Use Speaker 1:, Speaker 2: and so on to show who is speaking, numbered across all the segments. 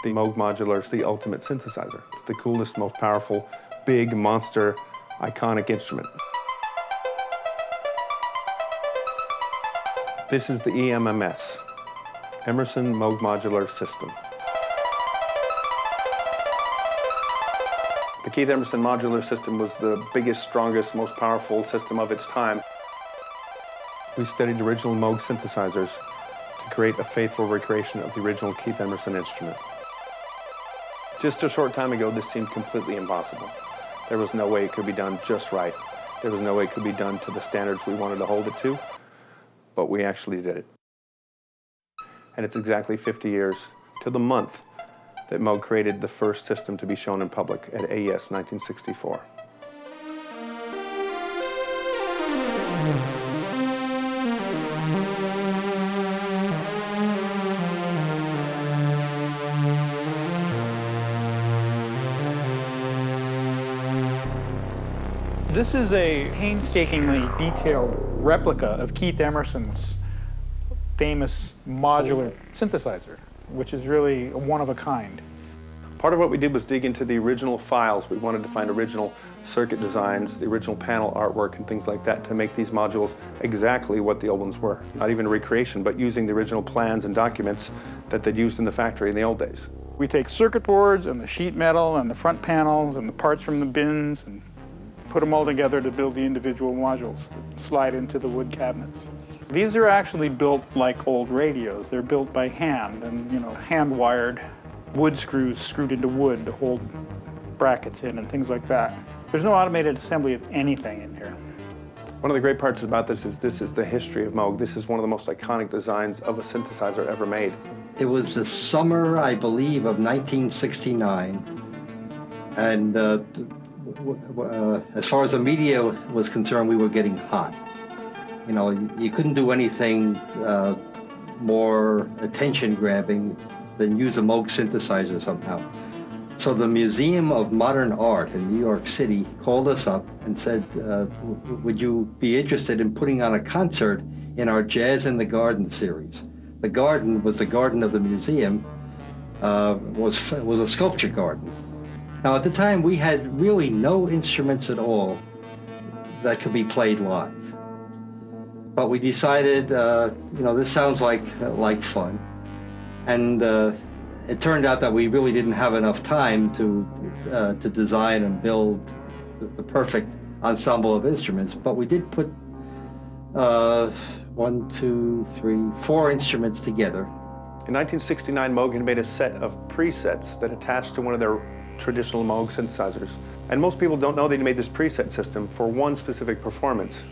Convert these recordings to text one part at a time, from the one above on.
Speaker 1: The Moog Modular is the ultimate synthesizer. It's the coolest, most powerful, big, monster, iconic instrument. This is the EMMS, Emerson Moog Modular System. The Keith Emerson Modular System was the biggest, strongest, most powerful system of its time. We studied original Moog synthesizers to create a faithful recreation of the original Keith Emerson instrument. Just a short time ago, this seemed completely impossible. There was no way it could be done just right. There was no way it could be done to the standards we wanted to hold it to, but we actually did it. And it's exactly 50 years to the month that Moog created the first system to be shown in public at AES 1964.
Speaker 2: This is a painstakingly detailed replica of Keith Emerson's famous modular synthesizer, which is really one of a kind.
Speaker 1: Part of what we did was dig into the original files. We wanted to find original circuit designs, the original panel artwork and things like that to make these modules exactly what the old ones were. Not even a recreation, but using the original plans and documents that they'd used in the factory in the old days.
Speaker 2: We take circuit boards and the sheet metal and the front panels and the parts from the bins and put them all together to build the individual modules that slide into the wood cabinets. These are actually built like old radios. They're built by hand and, hand-wired wood screws screwed into wood to hold brackets in and things like that. There's no automated assembly of anything in here.
Speaker 1: One of the great parts about this is the history of Moog. This is one of the most iconic designs of a synthesizer ever made.
Speaker 3: It was the summer, I believe, of 1969. And as far as the media was concerned, we were getting hot. You couldn't do anything more attention-grabbing than use a Moog synthesizer somehow. So the Museum of Modern Art in New York City called us up and said, would you be interested in putting on a concert in our Jazz in the Garden series? The garden was the garden of the museum, was a sculpture garden. Now at the time we had really no instruments at all that could be played live. But we decided, this sounds like fun. And it turned out that we really didn't have enough time to design and build the perfect ensemble of instruments. But we did put 4 instruments together.
Speaker 1: In 1969, Moog had made a set of presets that attached to one of their traditional Moog synthesizers. And most people don't know they made this preset system for one specific performance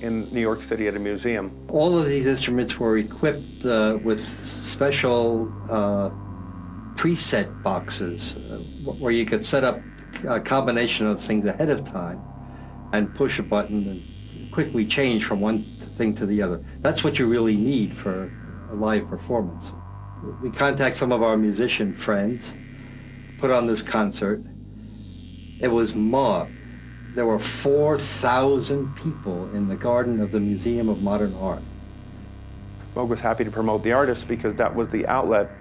Speaker 1: in New York City at a museum.
Speaker 3: All of these instruments were equipped with special preset boxes where you could set up a combination of things ahead of time and push a button and quickly change from one thing to the other. That's what you really need for a live performance. We contact some of our musician friends, put on this concert. It was mobbed. There were 4,000 people in the garden of the Museum of Modern Art.
Speaker 1: Moog was happy to promote the artists because that was the outlet.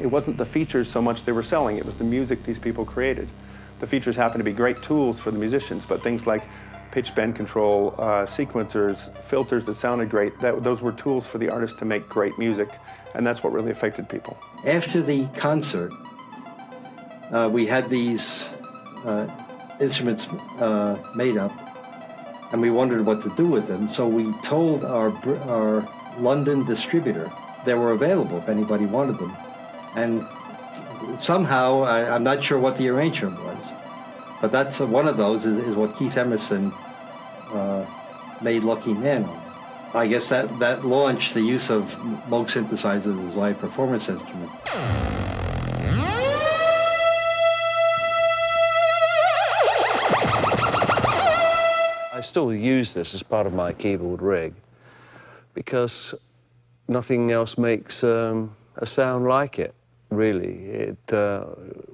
Speaker 1: It wasn't the features so much they were selling, it was the music these people created. The features happened to be great tools for the musicians, but things like pitch bend control, sequencers, filters that sounded great, those were tools for the artists to make great music, and that's what really affected people.
Speaker 3: After the concert, we had these instruments made up, and we wondered what to do with them. So we told our London distributor they were available if anybody wanted them. And somehow, I'm not sure what the arrangement was, but that's one of those is what Keith Emerson made Lucky Man on. I guess that launched the use of Moog synthesizers as live performance instruments.
Speaker 4: I still use this as part of my keyboard rig because nothing else makes a sound like it, really.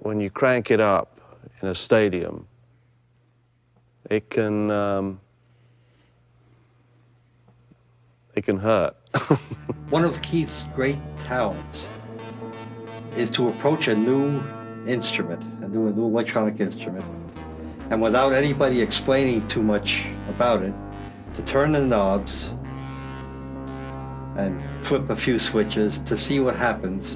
Speaker 4: When you crank it up in a stadium, it can hurt.
Speaker 3: One of Keith's great talents is to approach a new instrument, a new electronic instrument, and without anybody explaining too much about it, to turn the knobs and flip a few switches to see what happens,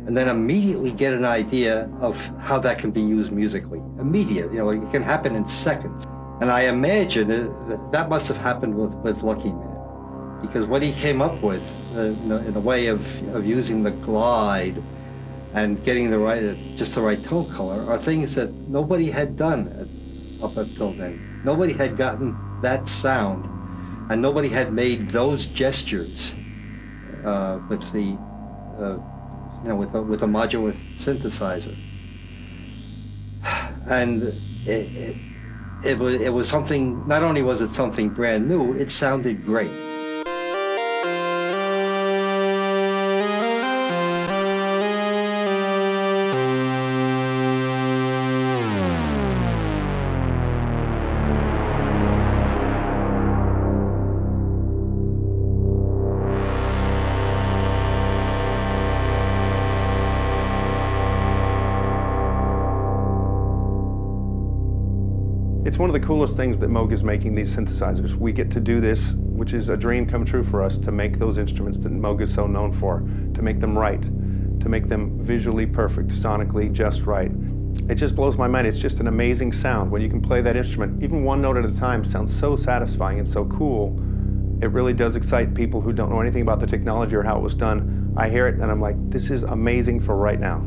Speaker 3: and then immediately get an idea of how that can be used musically. Immediate, you know, it can happen in seconds. And I imagine that must have happened with Lucky Man, because what he came up with in a way of using the glide and getting just the right tone color are things that nobody had done up until then. Nobody had gotten that sound, and nobody had made those gestures with the with a modular synthesizer. And it was something. Not only was it something brand new, it sounded great.
Speaker 1: It's one of the coolest things that Moog is making these synthesizers. We get to do this, which is a dream come true for us, to make those instruments that Moog is so known for, to make them right, to make them visually perfect, sonically just right. It just blows my mind. It's just an amazing sound. When you can play that instrument, even one note at a time, sounds so satisfying and so cool. It really does excite people who don't know anything about the technology or how it was done. I hear it and I'm like, this is amazing for right now.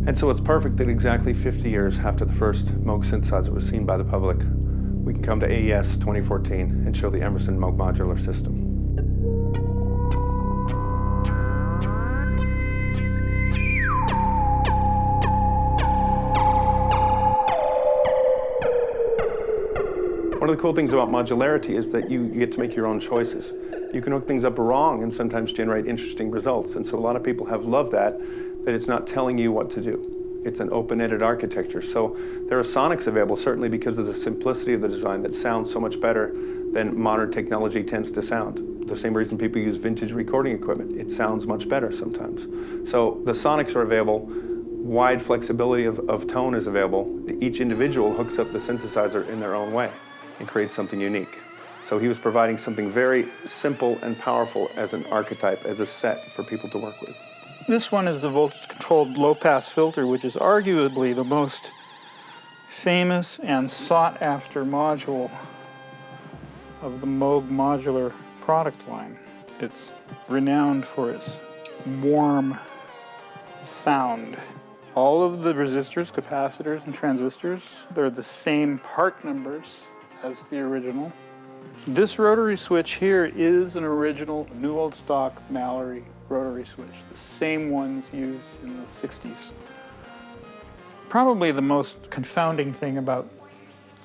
Speaker 1: And so it's perfect that exactly 50 years after the first Moog synthesizer was seen by the public, we can come to AES 2014 and show the Emerson Moog modular system. One of the cool things about modularity is that you get to make your own choices. You can hook things up wrong and sometimes generate interesting results. And so a lot of people have loved that it's not telling you what to do. It's an open-ended architecture. So there are sonics available, certainly because of the simplicity of the design, that sounds so much better than modern technology tends to sound. The same reason people use vintage recording equipment. It sounds much better sometimes. So the sonics are available. Wide flexibility of tone is available. Each individual hooks up the synthesizer in their own way and creates something unique. So he was providing something very simple and powerful as an archetype, as a set for people to work with.
Speaker 2: This one is the voltage-controlled low-pass filter, which is arguably the most famous and sought-after module of the Moog modular product line. It's renowned for its warm sound. All of the resistors, capacitors, and transistors, they're the same part numbers as the original. This rotary switch here is an original New Old Stock Mallory rotary switch, the same ones used in the 60s. Probably the most confounding thing about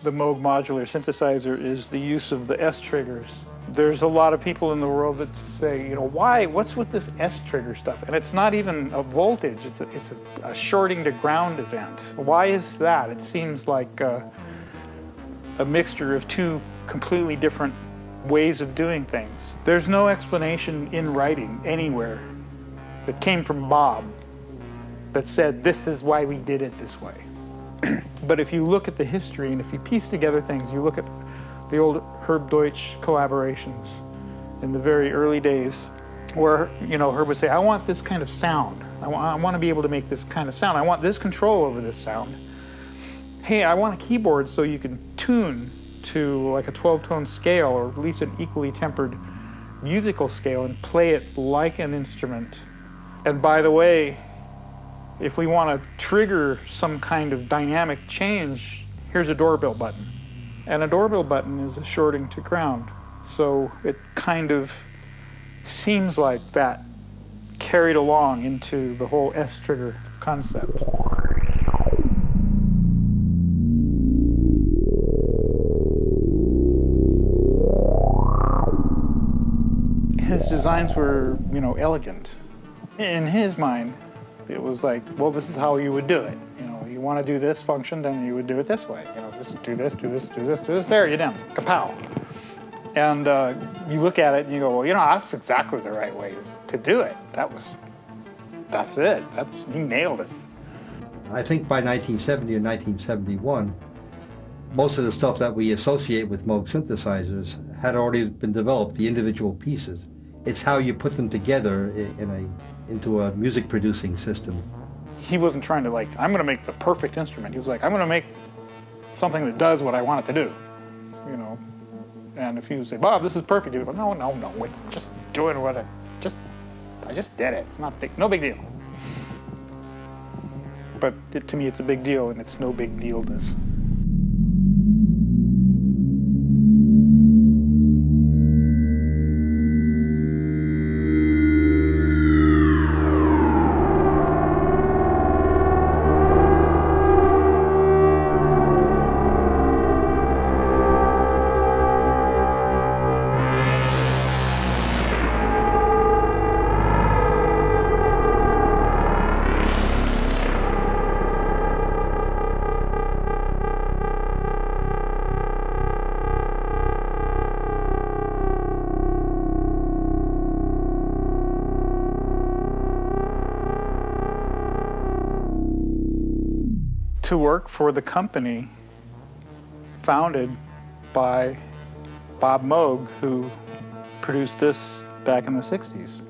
Speaker 2: the Moog modular synthesizer is the use of the S triggers. There's a lot of people in the world that say, you know, what's with this S trigger stuff? And it's not even a voltage, it's a shorting to ground event. Why is that? It seems like a mixture of two completely different ways of doing things. There's no explanation in writing anywhere that came from Bob that said this is why we did it this way. But if you look at the history and if you piece together things, you look at the old Herb Deutsch collaborations in the very early days where, you know, Herb would say, I want this kind of sound. I want to be able to make this kind of sound. I want this control over this sound. Hey, I want a keyboard so you can tune to like a 12-tone scale, or at least an equally tempered musical scale, and play it like an instrument. And by the way, if we want to trigger some kind of dynamic change, here's a doorbell button. And a doorbell button is a shorting to ground. So it kind of seems like that carried along into the whole S trigger concept. His designs were, you know, elegant. In his mind, it was like, well, this is how you would do it. You know, you want to do this function, then you would do it this way. You know, just do this, do this, do this, do this. There, you're done. Kapow. And you look at it and you go, well, you know, that's exactly the right way to do it. That was that's it. He nailed it.
Speaker 3: I think by 1970 or 1971, most of the stuff that we associate with Moog synthesizers had already been developed, the individual pieces. It's how you put them together into a music producing system.
Speaker 2: He wasn't trying to like, I'm going to make the perfect instrument. He was like, I'm going to make something that does what I want it to do, you know. And if you say, Bob, this is perfect, he'd be like, no, it's just doing what I just did it. It's not big, no big deal. But to me, it's a big deal, and it's no big dealness. To work for the company founded by Bob Moog, who produced this back in the 60s.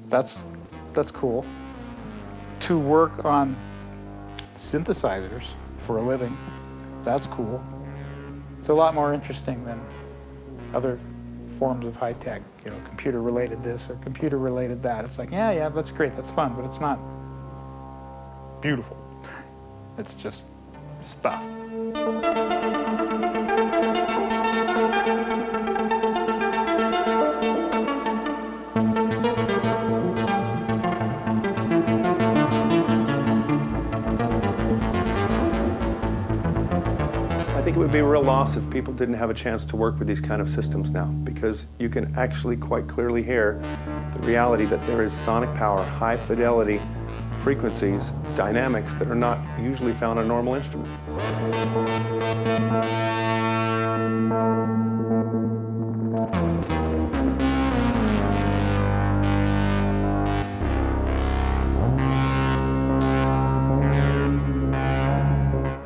Speaker 2: That's cool. To work on synthesizers for a living, that's cool. It's a lot more interesting than other forms of high tech, you know, computer related this or computer related that. It's like, yeah, that's great, that's fun, but it's not beautiful. It's just stuff.
Speaker 1: I think it would be a real loss if people didn't have a chance to work with these kind of systems now, because you can actually quite clearly hear the reality that there is sonic power, high fidelity, frequencies, dynamics that are not usually found on normal instruments.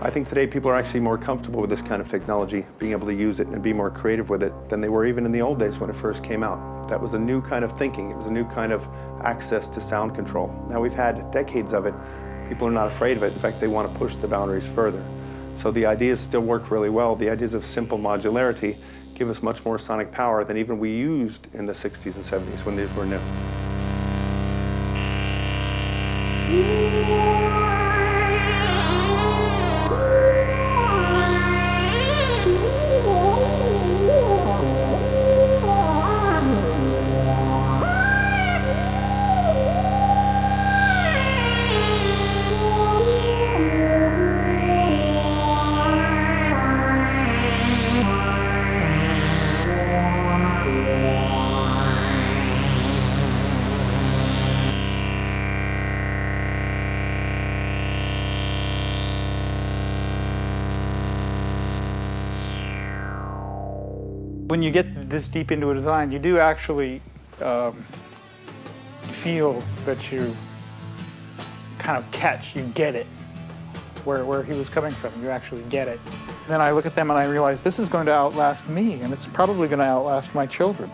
Speaker 1: I think today people are actually more comfortable with this kind of technology, being able to use it and be more creative with it than they were even in the old days when it first came out. That was a new kind of thinking. It was a new kind of access to sound control. Now we've had decades of it. People are not afraid of it. In fact, they want to push the boundaries further. So the ideas still work really well. The ideas of simple modularity give us much more sonic power than even we used in the 60s and 70s when these were new.
Speaker 2: When you get this deep into a design, you do actually feel that you kind of catch, you get it, where he was coming from, you actually get it. Then I look at them and I realize this is going to outlast me, and it's probably going to outlast my children.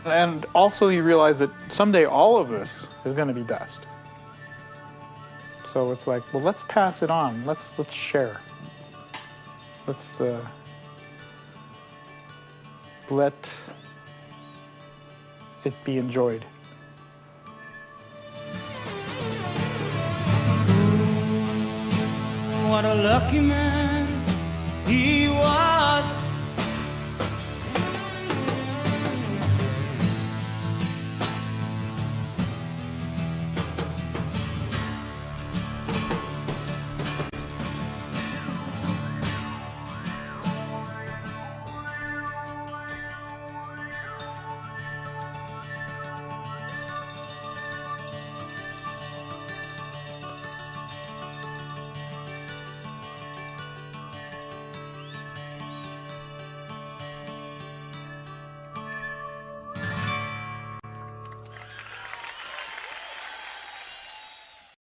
Speaker 2: And also you realize that someday all of this is going to be dust. So it's like, well, let's pass it on, let's share. Let's let it be enjoyed.
Speaker 5: What a lucky man he was.